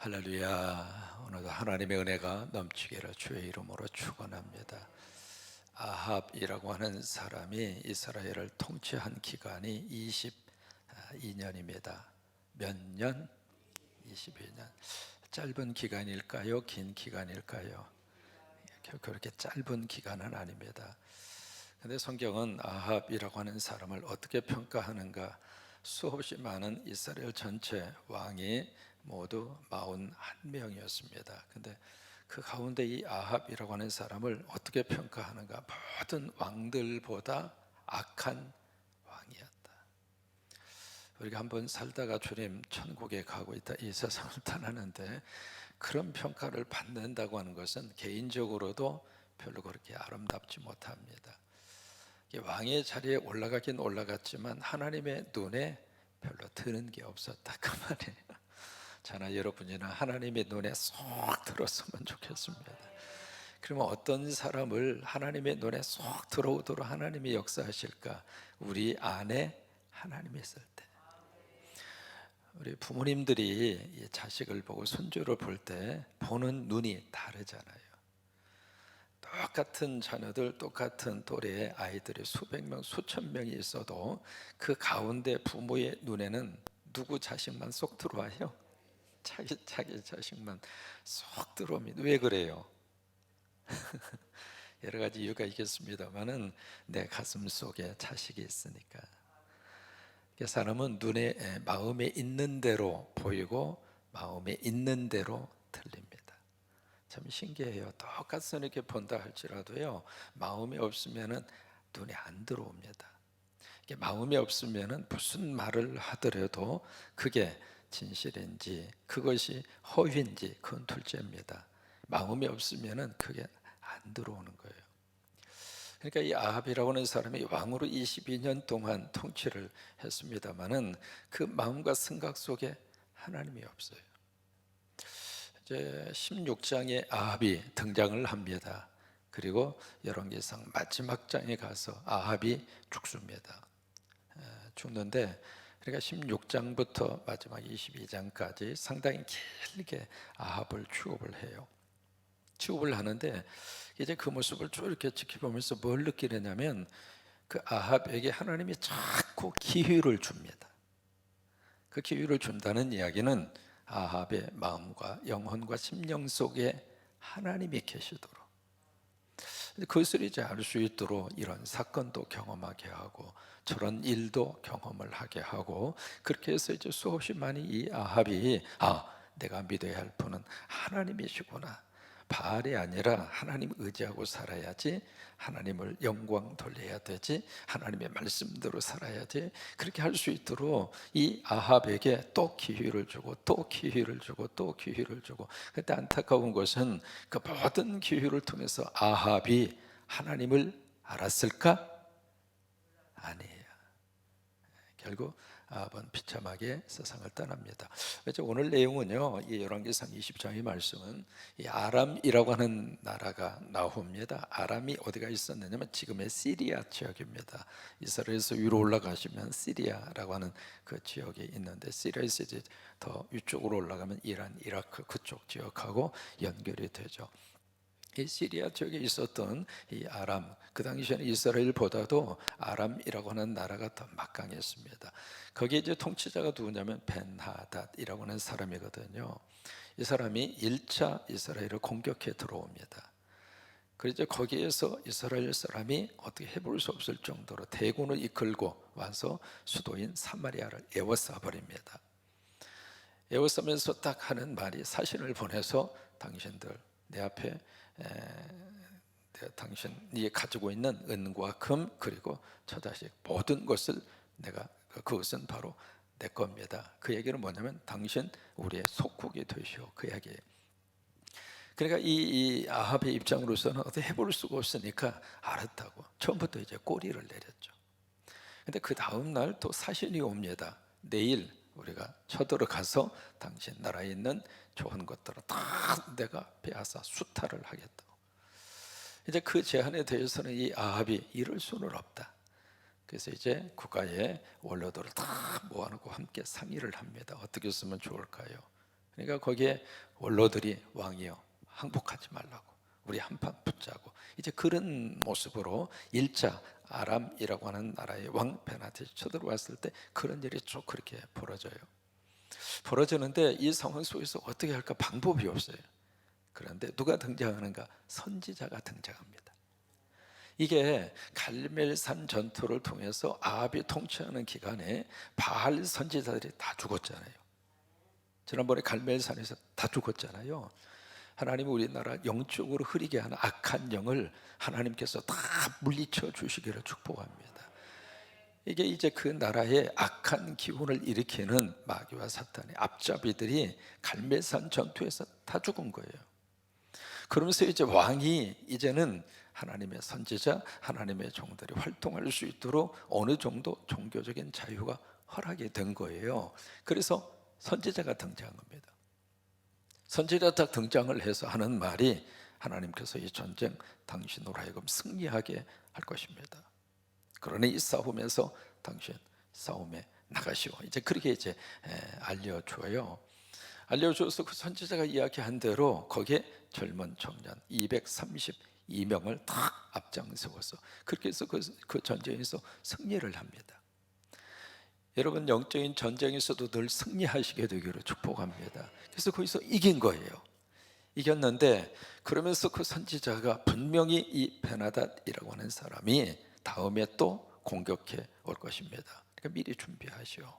할렐루야. 오늘도 하나님의 은혜가 넘치기를 주의 이름으로 축원합니다. 아합이라고 하는 사람이 이스라엘을 통치한 기간이 22년입니다. 몇 년? 22년. 짧은 기간일까요? 긴 기간일까요? 그렇게 짧은 기간은 아닙니다. 근데 성경은 아합이라고 하는 사람을 어떻게 평가하는가? 수없이 많은 이스라엘 전체 왕이 모두 41명이었습니다. 근데 그 가운데 이 아합이라고 하는 사람을 어떻게 평가하는가? 모든 왕들보다 악한 왕이었다. 우리가 한번 살다가 주님 천국에 가고 있다, 이 세상을 떠나는데 그런 평가를 받는다고 하는 것은 개인적으로도 별로 그렇게 아름답지 못합니다. 왕의 자리에 올라가긴 올라갔지만 하나님의 눈에 별로 드는 게 없었다, 그 말이에요. 저나 여러분이나 하나님의 눈에 쏙 들었으면 좋겠습니다. 그러면 어떤 사람을 하나님의 눈에 쏙 들어오도록 하나님이 역사하실까? 우리 안에 하나님이 있을 때. 우리 부모님들이 자식을 보고 손주를 볼 때 보는 눈이 다르잖아요. 똑같은 자녀들, 똑같은 또래의 아이들이 수백 명, 수천 명이 있어도 그 가운데 부모의 눈에는 누구 자식만 쏙 들어와요? 자기 자식만 쏙 들어옵니다. 왜 그래요? 여러 가지 이유가 있겠습니다만은 내 가슴 속에 자식이 있으니까. 사람은 눈에 마음에 있는 대로 보이고 마음에 있는 대로 들립니다. 참 신기해요. 똑같이 이렇게 본다 할지라도요, 마음이 없으면은 눈에 안 들어옵니다. 이게 마음이 없으면은 무슨 말을 하더라도 그게 진실인지 그것이 허위인지 그건 둘째입니다. 마음이 없으면은 그게 안 들어오는 거예요. 그러니까 이 아합이라고 하는 사람이 왕으로 22년 동안 통치를 했습니다마는 그 마음과 생각 속에 하나님이 없어요. 이제 16장에 아합이 등장을 합니다. 그리고 열왕기상 마지막 장에 가서 아합이 죽습니다. 죽는데, 그러니까 16장부터 마지막 22장까지 상당히 길게 아합을 취급을 해요. 취급을 하는데 이제 그 모습을 쭉 이렇게 지켜보면서 뭘 느끼느냐면 그 아합에게 하나님이 자꾸 기회를 줍니다. 그 기회를 준다는 이야기는 아합의 마음과 영혼과 심령 속에 하나님이 계시도록, 그것을 이제 알 수 있도록 이런 사건도 경험하게 하고 저런 일도 경험을 하게 하고, 그렇게 해서 이제 수없이 많이 이 아합이 내가 믿어야 할 분은 하나님이시구나, 바알이 아니라 하나님 의지하고 살아야지, 하나님을 영광 돌려야 되지, 하나님의 말씀대로 살아야지, 그렇게 할 수 있도록 이 아합에게 또 기회를 주고 또 기회를 주고 또 기회를 주고. 그때 안타까운 것은 그 모든 기회를 통해서 아합이 하나님을 알았을까? 아니에요. 결국 아합은 비참하게 세상을 떠납니다. 그래서 오늘 내용은요, 이 열왕기상 20장의 말씀은 이 아람이라고 하는 나라가 나옵니다. 아람이 어디가 있었느냐면 지금의 시리아 지역입니다. 이스라엘에서 위로 올라가시면 시리아라고 하는 그 지역이 있는데, 시리아에서 이제 더 위쪽으로 올라가면 이란, 이라크 그쪽 지역하고 연결이 되죠. 이 시리아 지역에 있었던 이 아람, 그 당시에는 이스라엘보다도 아람이라고 하는 나라가 더 막강했습니다. 거기에 이제 통치자가 누구냐면 벤하닷이라고 하는 사람이거든요. 이 사람이 1차 이스라엘을 공격해 들어옵니다. 그래서 거기에서 이스라엘 사람이 어떻게 해볼 수 없을 정도로 대군을 이끌고 와서 수도인 사마리아를 에워싸 버립니다. 에워싸면서 딱 하는 말이, 사신을 보내서 당신들 내 앞에 당신이 가지고 있는 은과 금 그리고 처자식 모든 것을 내가, 그것은 바로 내 겁니다. 그 얘기는 뭐냐면 당신 우리의 속국이 되시오, 그 얘기예요. 그러니까 이 아합의 입장으로서는 어떻게 해볼 수가 없으니까 알았다고 처음부터 이제 꼬리를 내렸죠. 근데 그 다음 날 또 사신이 옵니다. 내일 우리가 쳐들어가서 당신 나라에 있는 좋은 것들을 다 내가 빼앗아 수탈을 하겠다고. 이제 그 제안에 대해서는 이 아합이 이럴 수는 없다. 그래서 이제 국가의 원로들을 다 모아놓고 함께 상의를 합니다. 어떻게 쓰면 좋을까요? 그러니까 거기에 원로들이 왕이여 항복하지 말라고, 우리 한판 붙자고, 이제 그런 모습으로 1차 아람이라고 하는 나라의 왕 베나다시 쳐들어왔을 때 그런 일이 쭉 그렇게 벌어지는데 이 상황 속에서 어떻게 할까 방법이 없어요. 그런데 누가 등장하는가? 선지자가 등장합니다. 이게 갈멜산 전투를 통해서 아합이 통치하는 기간에 바알 선지자들이 다 죽었잖아요. 지난번에 갈멜산에서 다 죽었잖아요. 하나님은 우리나라 영적으로 흐리게 하는 악한 영을 하나님께서 다 물리쳐 주시기를 축복합니다. 이게 이제 그 나라의 악한 기운을 일으키는 마귀와 사탄의 앞잡이들이 갈멜산 전투에서 다 죽은 거예요. 그러면서 이제 왕이 이제는 하나님의 선지자, 하나님의 종들이 활동할 수 있도록 어느 정도 종교적인 자유가 허락이 된 거예요. 그래서 선지자가 등장합니다. 선지자 딱 등장을 해서 하는 말이 하나님께서 이 전쟁 당신으로 하여금 승리하게 할 것입니다. 그러니 이 싸움에서 당신 싸움에 나가시오. 이제 그렇게 이제 알려줘요. 알려줘서 그 선지자가 이야기한 대로 거기에 젊은 청년 232명을 다 앞장세워서 그렇게 해서 그 전쟁에서 승리를 합니다. 여러분 영적인 전쟁에서도 늘 승리하시게 되기를 축복합니다. 그래서 거기서 이긴 거예요. 이겼는데 그러면서 그 선지자가 분명히 이 베나닷이라고 하는 사람이 다음에 또 공격해 올 것입니다. 그러니까 미리 준비하시오.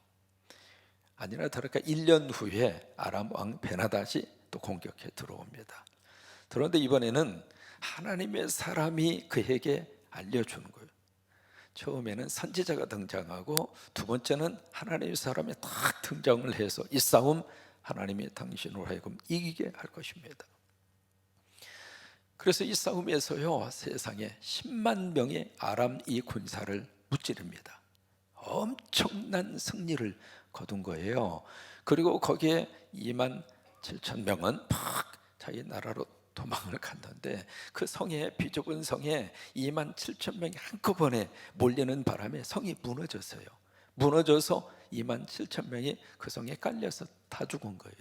아니나 다를까 1년 후에 아람 왕 베나닷이 또 공격해 들어옵니다. 그런데 이번에는 하나님의 사람이 그에게 알려주는 거예요. 처음에는 선지자가 등장하고 두 번째는 하나님의 사람이 딱 등장을 해서 이 싸움 하나님이 당신으로 하여금 이기게 할 것입니다. 그래서 이 싸움에서요 세상에 10만 명의 아람 이 군사를 무찌릅니다. 엄청난 승리를 거둔 거예요. 그리고 거기에 2만 7천 명은 막 자기 나라로 도망을 갔는데 그 성에 비좁은 성에 2만 7천 명이 한꺼번에 몰리는 바람에 성이 무너졌어요. 무너져서 2만 7천 명이 그 성에 깔려서 다 죽은 거예요.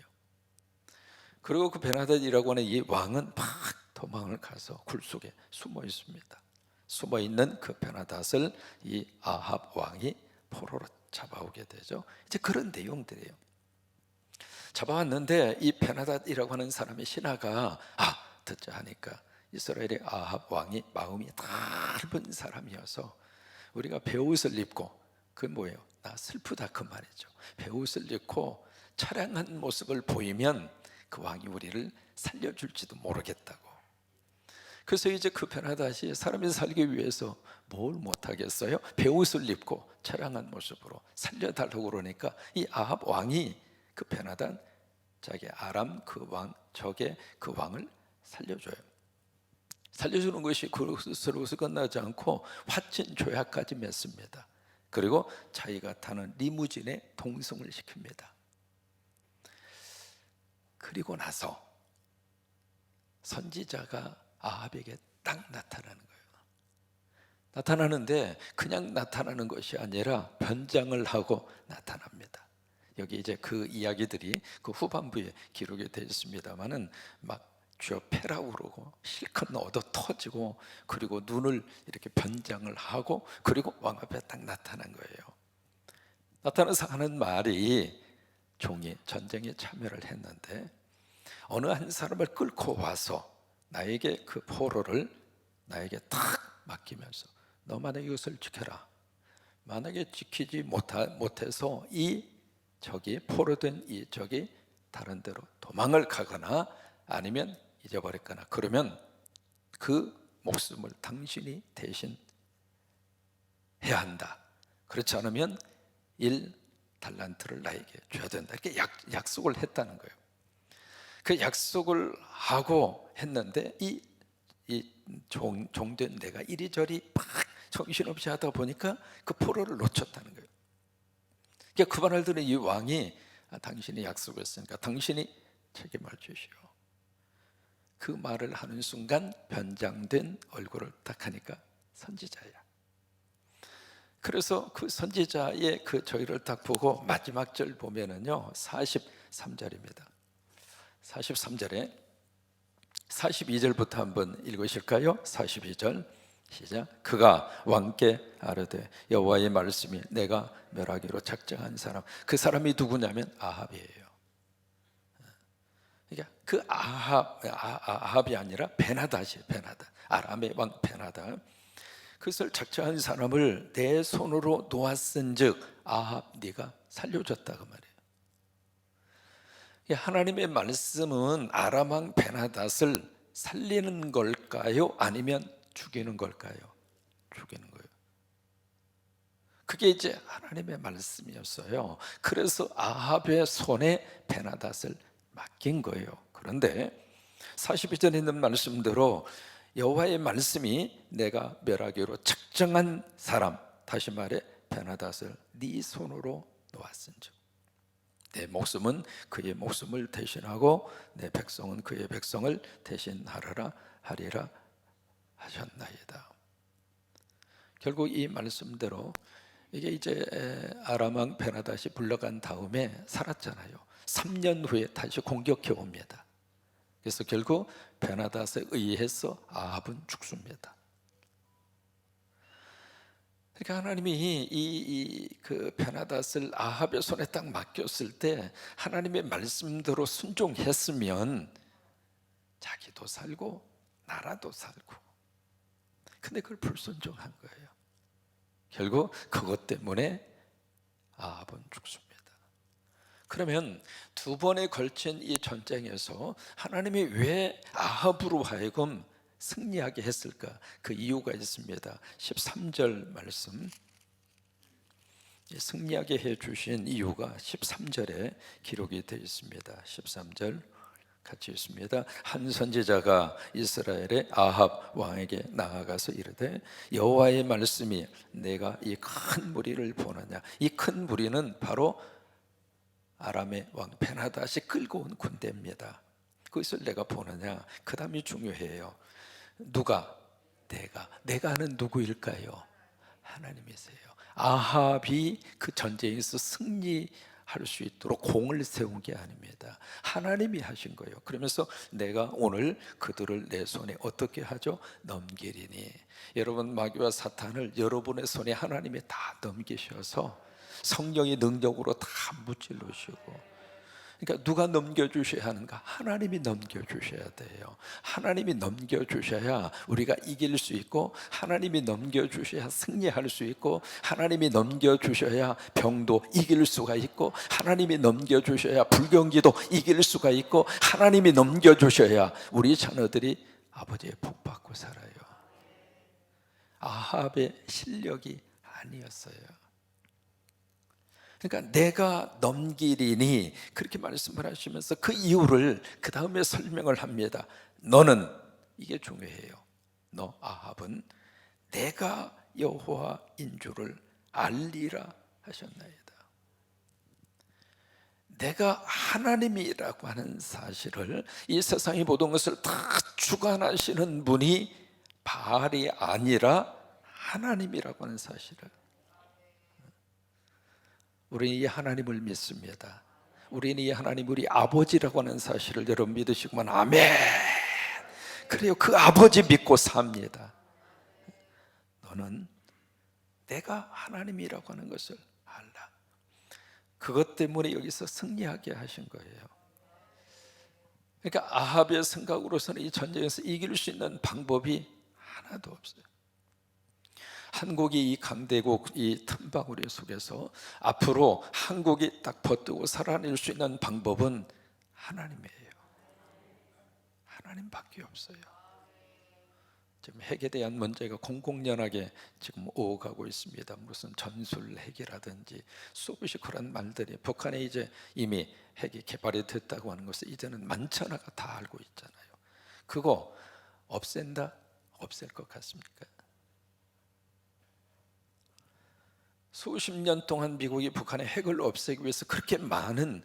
그리고 그 베나닷이라고 하는 이 왕은 막 도망을 가서 굴 속에 숨어 있습니다. 숨어 있는 그 베나닷을 이 아합 왕이 포로로 잡아오게 되죠. 이제 그런 내용들이에요. 잡아왔는데 이 베나닷이라고 하는 사람의 신하가 듣자 하니까 이스라엘의 아합 왕이 마음이 넓은 사람이어서 우리가 베옷을 입고 그 뭐예요? 나 슬프다 그 말이죠. 베옷을 입고 처량한 모습을 보이면 그 왕이 우리를 살려줄지도 모르겠다고. 그래서 이제 그 베나닷이 사람이 살기 위해서 뭘 못하겠어요? 베옷을 입고 처량한 모습으로 살려달라고 그러니까 이 아합 왕이 그 베나닷 자기 아람 그 왕 적의 그 왕을 살려줘요. 살려주는 것이 그것으로 끝나지 않고 화친 조약까지 맺습니다. 그리고 자기가 타는 리무진에 동승을 시킵니다. 그리고 나서 선지자가 아합에게 딱 나타나는 거예요. 나타나는데 그냥 나타나는 것이 아니라 변장을 하고 나타납니다. 여기 이제 그 이야기들이 그 후반부에 기록이 되어 있습니다만은 막 쥐어 패라고 그러고 실컷 얻어 터지고 그리고 눈을 이렇게 변장을 하고 그리고 왕 앞에 딱 나타난 거예요. 나타나서 하는 말이 종이 전쟁에 참여를 했는데 어느 한 사람을 끌고 와서 나에게 그 포로를 나에게 탁 맡기면서 너 만약에 이것을 지켜라. 만약에 지키지 못해서 이 적이 포로된 이 적이 다른 데로 도망을 가거나 아니면 잊어버렸거나 그러면 그 목숨을 당신이 대신 해야 한다. 그렇지 않으면 1달란트를 나에게 줘야 된다. 이렇게 약속을 했다는 거예요. 그 약속을 하고 했는데 이 종된 내가 이리저리 막 정신없이 하다 보니까 그 포로를 놓쳤다는 거예요. 그러니까 그 말을 들은 이 왕이 당신이 약속했으니까 당신이 책임을 지시오. 그 말을 하는 순간 변장된 얼굴을 딱 하니까 선지자야. 그래서 그 선지자의 그 저희를 딱 보고 마지막 절 보면은요 43절입니다. 43절에 42절부터 한번 읽으실까요? 42절 시작. 그가 왕께 아뢰되 여호와의 말씀이 내가 멸하기로 작정한 사람, 그 사람이 누구냐면 아합이에요. 그러니까 그 아합이 아니라 베나닷이에요. 베나닷, 아람의 왕 베나닷. 그것을 작정한 사람을 내 손으로 놓았은즉 아합 네가 살려줬다 그 말이에요. 하나님의 말씀은 아람 왕 베나닷을 살리는 걸까요? 아니면 죽이는 걸까요? 죽이는 거예요. 그게 이제 하나님의 말씀이었어요. 그래서 아합의 손에 베나닷을 맡긴 거예요. 그런데 42절에 있는 말씀대로 여호와의 말씀이 내가 멸하기로 작정한 사람, 다시 말해 베나닷을 네 손으로 놓았은즉 내 목숨은 그의 목숨을 대신하고 내 백성은 그의 백성을 대신하리라 하셨나이다. 결국 이 말씀대로 이게 이제 아람 왕 베나닷이 물러간 다음에 살았잖아요. 3년 후에 다시 공격해 옵니다. 그래서 결국 베나닷에 의해서 아합은 죽습니다. 그러니까 하나님이 그 베나닷을 아합의 손에 딱 맡겼을 때 하나님의 말씀대로 순종했으면 자기도 살고 나라도 살고, 근데 그걸 불순종한 거예요. 결국 그것 때문에 아합은 죽습니다. 그러면 두 번에 걸친 이 전쟁에서 하나님이 왜 아합으로 하여금 승리하게 했을까? 그 이유가 있습니다. 13절 말씀, 승리하게 해주신 이유가 13절에 기록이 되어 있습니다. 13절 같이 있습니다. 한 선지자가 이스라엘의 아합 왕에게 나아가서 이르되 여호와의 말씀이 내가 이 큰 무리를 보느냐. 이 큰 무리는 바로 아람의 왕 베나닷이 끌고 온 군대입니다. 그것을 내가 보느냐. 그 다음이 중요해요. 누가? 내가 하는 누구일까요? 하나님이세요. 아합이 그 전쟁에서 승리할 수 있도록 공을 세운 게 아닙니다. 하나님이 하신 거예요. 그러면서 내가 오늘 그들을 내 손에 어떻게 하죠? 넘기리니. 여러분, 마귀와 사탄을 여러분의 손에 하나님이 다 넘기셔서 성령의 능력으로 다 무찔러주시고, 그러니까 누가 넘겨주셔야 하는가? 하나님이 넘겨주셔야 돼요. 하나님이 넘겨주셔야 우리가 이길 수 있고, 하나님이 넘겨주셔야 승리할 수 있고, 하나님이 넘겨주셔야 병도 이길 수가 있고, 하나님이 넘겨주셔야 불경기도 이길 수가 있고, 하나님이 넘겨주셔야 우리 자녀들이 아버지의 복 받고 살아요. 아합의 실력이 아니었어요. 그러니까 내가 넘기리니 그렇게 말씀을 하시면서 그 이유를 그 다음에 설명을 합니다. 너는, 이게 중요해요. 너 아합은 내가 여호와인 줄을 알리라 하셨나이다. 내가 하나님이라고 하는 사실을, 이 세상의 모든 것을 다 주관하시는 분이 바알이 아니라 하나님이라고 하는 사실을, 우리는 이 하나님을 믿습니다. 우리는 이 하나님, 우리 아버지라고 하는 사실을 여러분 믿으시구만. 아멘. 그래요. 그 아버지 믿고 삽니다. 너는 내가 하나님이라고 하는 것을 알라. 그것 때문에 여기서 승리하게 하신 거예요. 그러니까 아합의 생각으로서는 이 전쟁에서 이길 수 있는 방법이 하나도 없어요. 한국이 이 강대국, 이 틈바구리 속에서 앞으로 한국이 딱 버티고 살아낼 수 있는 방법은 하나님이에요. 하나님밖에 없어요. 지금 핵에 대한 문제가 공공연하게 지금 오가고 있습니다. 무슨 전술 핵이라든지 수없이 그런 말들이, 북한에 이제 이미 핵이 개발이 됐다고 하는 것을 이제는 만천하가 다 알고 있잖아요. 그거 없앤다? 없앨 것 같습니까? 수십 년 동안 미국이 북한의 핵을 없애기 위해서 그렇게 많은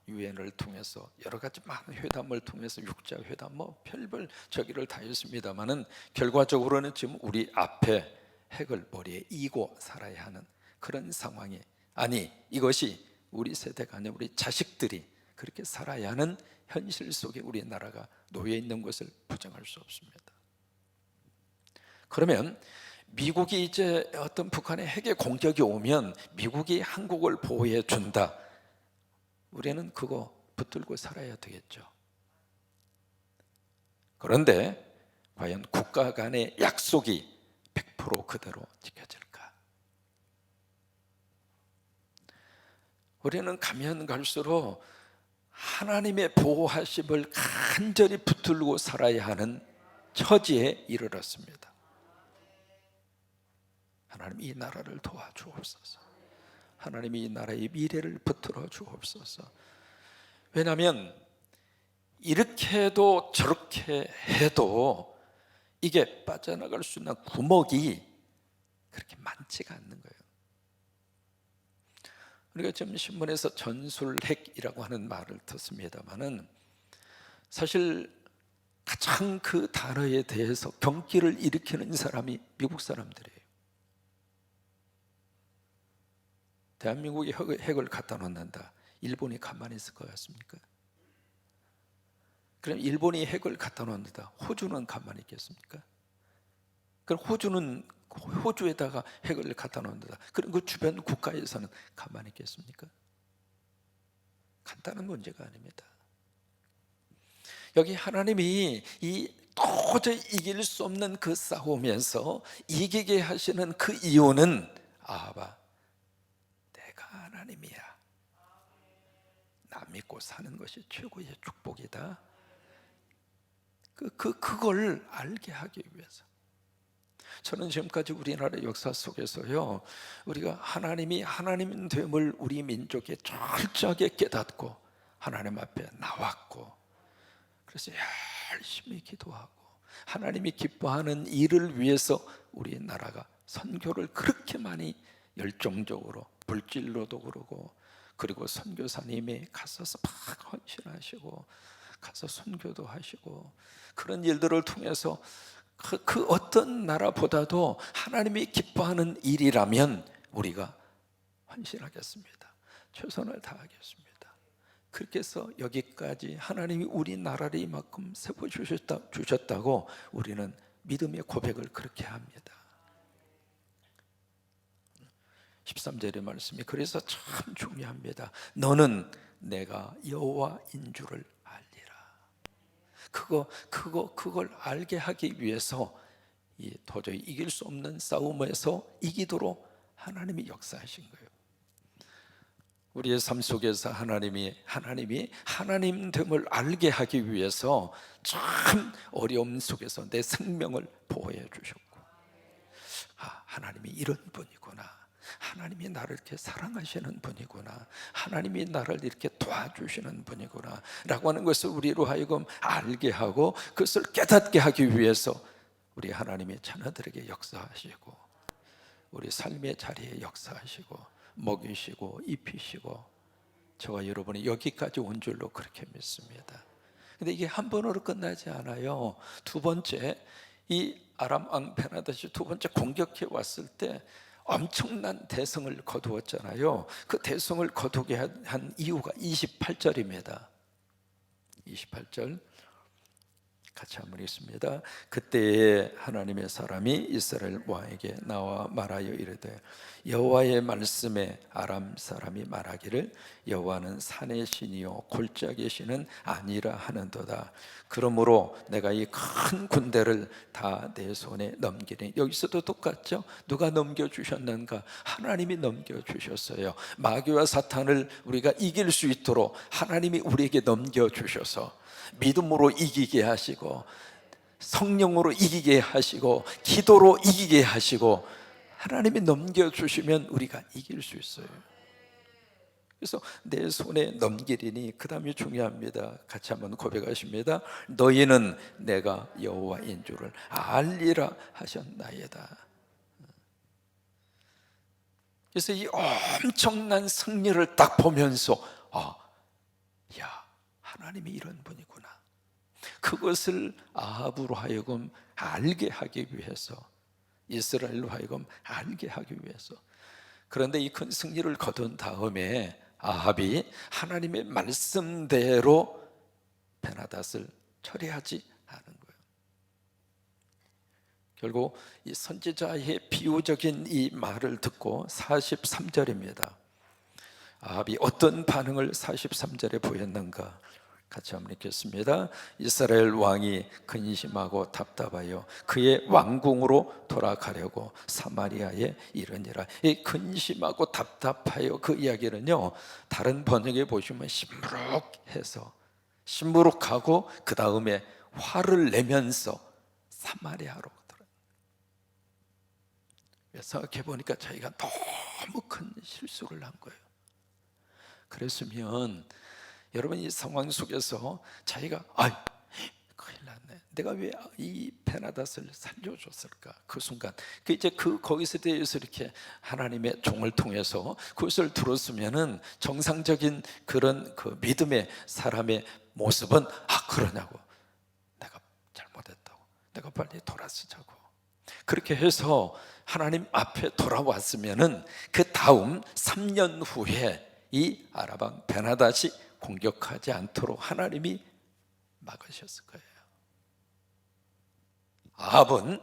유엔을 통해서 여러 가지 많은 회담을 통해서 육자 회담 별별 저기를 다 했습니다만은 결과적으로는 지금 우리 앞에 핵을 머리에 이고 살아야 하는 그런 상황이, 아니 이것이 우리 세대가 아니라 우리 자식들이 그렇게 살아야 하는 현실 속에 우리나라가 놓여 있는 것을 부정할 수 없습니다. 그러면 미국이 이제 어떤 북한의 핵의 공격이 오면 미국이 한국을 보호해 준다, 우리는 그거 붙들고 살아야 되겠죠. 그런데 과연 국가 간의 약속이 100% 그대로 지켜질까? 우리는 가면 갈수록 하나님의 보호하심을 간절히 붙들고 살아야 하는 처지에 이르렀습니다. 하나님 이 나라를 도와주옵소서. 하나님이 이 나라의 미래를 붙들어 주옵소서. 왜냐하면 이렇게 해도 저렇게 해도 이게 빠져나갈 수 있는 구멍이 그렇게 많지가 않는 거예요. 우리가 지금 신문에서 전술핵이라고 하는 말을 듣습니다마는 사실 가장 그 단어에 대해서 경기를 일으키는 사람이 미국 사람들이에요. 대한민국이 핵을 갖다 놓는다, 일본이 가만히 있을 것 같습니까? 그럼 일본이 핵을 갖다 놓는다, 호주는 가만히 있겠습니까? 그럼 호주에다가 핵을 갖다 놓는다, 그럼 그 주변 국가에서는 가만히 있겠습니까? 간단한 문제가 아닙니다. 여기 하나님이 이 도저히 이길 수 없는 그 싸움에서 이기게 하시는 그 이유는 아바, 내가 하나님이야, 나 믿고 사는 것이 최고의 축복이다, 그걸 알게 하기 위해서. 저는 지금까지 우리나라 역사 속에서요, 우리가 하나님이 하나님 됨을 우리 민족에 철저하게 깨닫고 하나님 앞에 나왔고, 그래서 열심히 기도하고 하나님이 기뻐하는 일을 위해서 우리나라가 선교를 그렇게 많이 열정적으로, 물질로도 그러고, 그리고 선교사님이 가서서 막 헌신하시고 가서 선교도 하시고, 그런 일들을 통해서 그 어떤 나라보다도 하나님이 기뻐하는 일이라면 우리가 헌신하겠습니다. 최선을 다하겠습니다. 그렇게 해서 여기까지 하나님이 우리나라를 이만큼 세워주셨다고 우리는 믿음의 고백을 그렇게 합니다. 13절의 말씀이 그래서 참 중요합니다. 너는 내가 여호와인 줄을 알리라. 그걸 알게 하기 위해서 도저히 이길 수 없는 싸움에서 이기도록 하나님이 역사하신 거예요. 우리의 삶 속에서 하나님이 하나님됨을 알게 하기 위해서 참 어려움 속에서 내 생명을 보호해 주셨고, 하나님이 이런 분이구나, 하나님이 나를 이렇게 사랑하시는 분이구나, 하나님이 나를 이렇게 도와주시는 분이구나 라고 하는 것을 우리로 하여금 알게 하고 그것을 깨닫게 하기 위해서 우리 하나님의 자녀들에게 역사하시고, 우리 삶의 자리에 역사하시고, 먹이시고 입히시고, 저와 여러분이 여기까지 온 줄로 그렇게 믿습니다. 근데 이게 한 번으로 끝나지 않아요. 두 번째, 이 아람 왕 베나다시 두 번째 공격해 왔을 때 엄청난 대성을 거두었잖아요. 그 대성을 거두게 한 이유가 28절입니다. 28절 같이 한번 읽습니다. 그때에 하나님의 사람이 이스라엘 왕에게 나와 말하여 이르되, 여호와의 말씀에 아람 사람이 말하기를 여호와는 산의 신이요 골짜기의 신은 아니라 하는도다. 그러므로 내가 이 큰 군대를 다 내 손에 넘기니. 여기서도 똑같죠. 누가 넘겨주셨는가? 하나님이 넘겨주셨어요. 마귀와 사탄을 우리가 이길 수 있도록 하나님이 우리에게 넘겨주셔서 믿음으로 이기게 하시고, 성령으로 이기게 하시고, 기도로 이기게 하시고, 하나님이 넘겨주시면 우리가 이길 수 있어요. 그래서 내 손에 넘기리니, 그 다음이 중요합니다. 같이 한번 고백하십니다. 너희는 내가 여호와인 줄을 알리라 하셨나이다. 그래서 이 엄청난 승리를 딱 보면서 하나님이 이런 분이구나, 그것을 아합으로 하여금 알게 하기 위해서, 이스라엘로 하여금 알게 하기 위해서. 그런데 이 큰 승리를 거둔 다음에 아합이 하나님의 말씀대로 베나닷을 처리하지 않은 거예요. 결국 이 선지자의 비유적인 이 말을 듣고 43절입니다. 아합이 어떤 반응을 43절에 보였는가 같이 한번 읽겠습니다. 이스라엘 왕이 근심하고 답답하여 그의 왕궁으로 돌아가려고 사마리아에 이르니라. 이 근심하고 답답하여 그 이야기는요, 다른 번역에 보시면 시무룩해서 시무룩하고 그 다음에 화를 내면서 사마리아로 돌아. 생각해 보니까 자기가 너무 큰 실수를 한 거예요. 그랬으면 여러분 이 상황 속에서 자기가 큰일 났네, 내가 왜 이 베나닷을 살려줬을까? 그 순간 이제 거기서 대해서 이렇게 하나님의 종을 통해서 그것을 들었으면은 정상적인 그런 그 믿음의 사람의 모습은 그러냐고, 내가 잘못했다고, 내가 빨리 돌아서자고, 그렇게 해서 하나님 앞에 돌아왔으면은 그 다음 3년 후에 이 아람 베나닷이 공격하지 않도록 하나님이 막으셨을 거예요. 아합은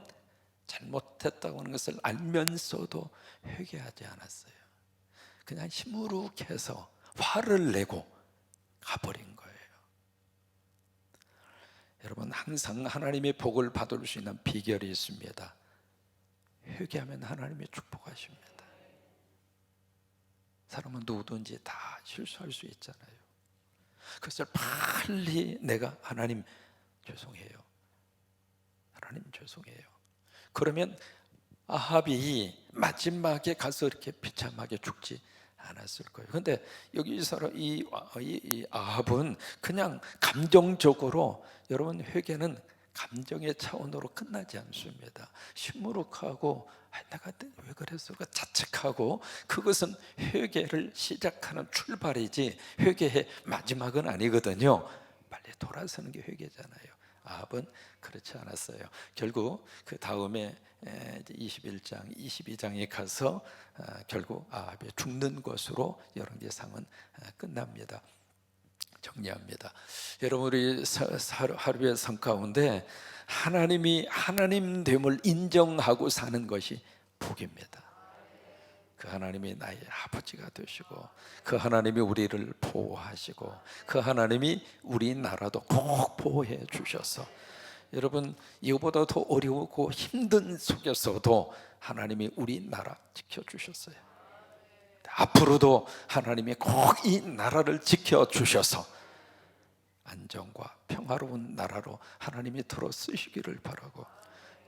잘못했다고 하는 것을 알면서도 회개하지 않았어요. 그냥 시무룩해서 화를 내고 가버린 거예요. 여러분, 항상 하나님의 복을 받을 수 있는 비결이 있습니다. 회개하면 하나님이 축복하십니다. 사람은 누구든지 다 실수할 수 있잖아요. 그것을 빨리 내가 하나님 죄송해요, 하나님 죄송해요, 그러면 아합이 마지막에 가서 이렇게 비참하게 죽지 않았을 거예요. 그런데 여기서 이 아합은 그냥 감정적으로, 여러분 회개는 감정의 차원으로 끝나지 않습니다. 시무룩하고 내가 왜 그랬을까 자책하고, 그것은 회개를 시작하는 출발이지 회개의 마지막은 아니거든요. 빨리 돌아서는 게 회개잖아요. 아합은 그렇지 않았어요. 결국 그 다음에 21장, 22장에 가서 결국 아합이 죽는 것으로 열왕기상은 끝납니다. 정리합니다. 여러분, 우리 하루의 삶 가운데 하나님이 하나님됨을 인정하고 사는 것이 복입니다. 그 하나님이 나의 아버지가 되시고, 그 하나님이 우리를 보호하시고, 그 하나님이 우리나라도 꼭 보호해 주셔서, 여러분 이거보다 더 어려우고 힘든 속에서도 하나님이 우리나라 지켜주셨어요. 앞으로도 하나님이 꼭 이 나라를 지켜주셔서 안정과 평화로운 나라로 하나님이 들어 쓰시기를 바라고,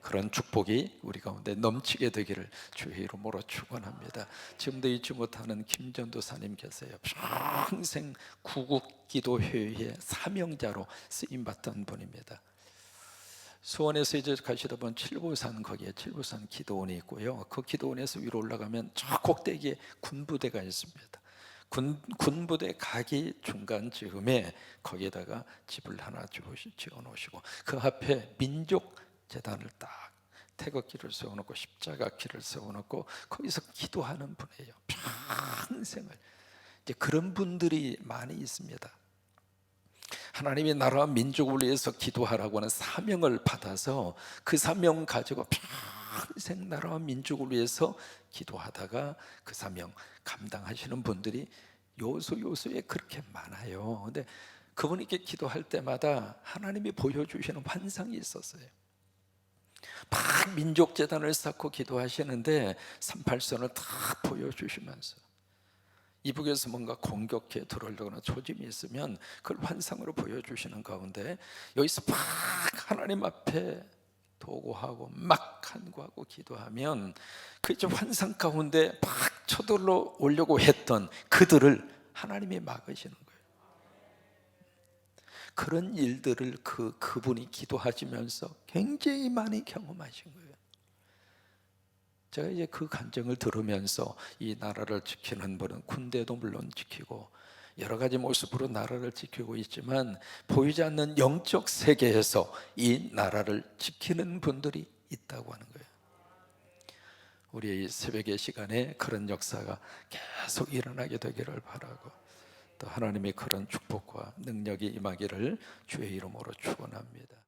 그런 축복이 우리 가운데 넘치게 되기를 주의 이름으로 축원합니다. 지금도 잊지 못하는 김전도사님 계세요. 평생 구국기도회의 사명자로 쓰임받던 분입니다. 수원에서 이제 가시다 보면 칠보산, 거기에 칠보산 기도원이 있고요. 그 기도원에서 위로 올라가면 저 꼭대기에 군부대가 있습니다. 군부대 가기 중간 즈음에 거기에다가 집을 하나 지어 놓으시고, 그 앞에 민족 재단을 딱 태극기를 세워놓고 십자가기를 세워놓고 거기서 기도하는 분이에요. 평생을. 이제 그런 분들이 많이 있습니다. 하나님의 나라와 민족을 위해서 기도하라고 하는 사명을 받아서 그 사명 가지고 평생 나라와 민족을 위해서 기도하다가 그 사명 감당하시는 분들이 요소요소에 그렇게 많아요. 근데 그분이 이렇게 기도할 때마다 하나님이 보여주시는 환상이 있었어요. 막 민족재단을 쌓고 기도하시는데 38선을 다 보여주시면서 이북에서 뭔가 공격해 들어오려거나 조짐이 있으면 그걸 환상으로 보여주시는 가운데, 여기서 막 하나님 앞에 도구하고 막 간구하고 기도하면 그 이제 환상 가운데 막 쳐들어 오려고 했던 그들을 하나님이 막으시는 거예요. 그런 일들을 그분이 기도하시면서 굉장히 많이 경험하신 거예요. 제가 이제 그 간증을 들으면서 이 나라를 지키는 분은 군대도 물론 지키고 여러 가지 모습으로 나라를 지키고 있지만, 보이지 않는 영적 세계에서 이 나라를 지키는 분들이 있다고 하는 거예요. 우리 새벽의 시간에 그런 역사가 계속 일어나게 되기를 바라고, 또 하나님의 그런 축복과 능력이 임하기를 주의 이름으로 축원합니다.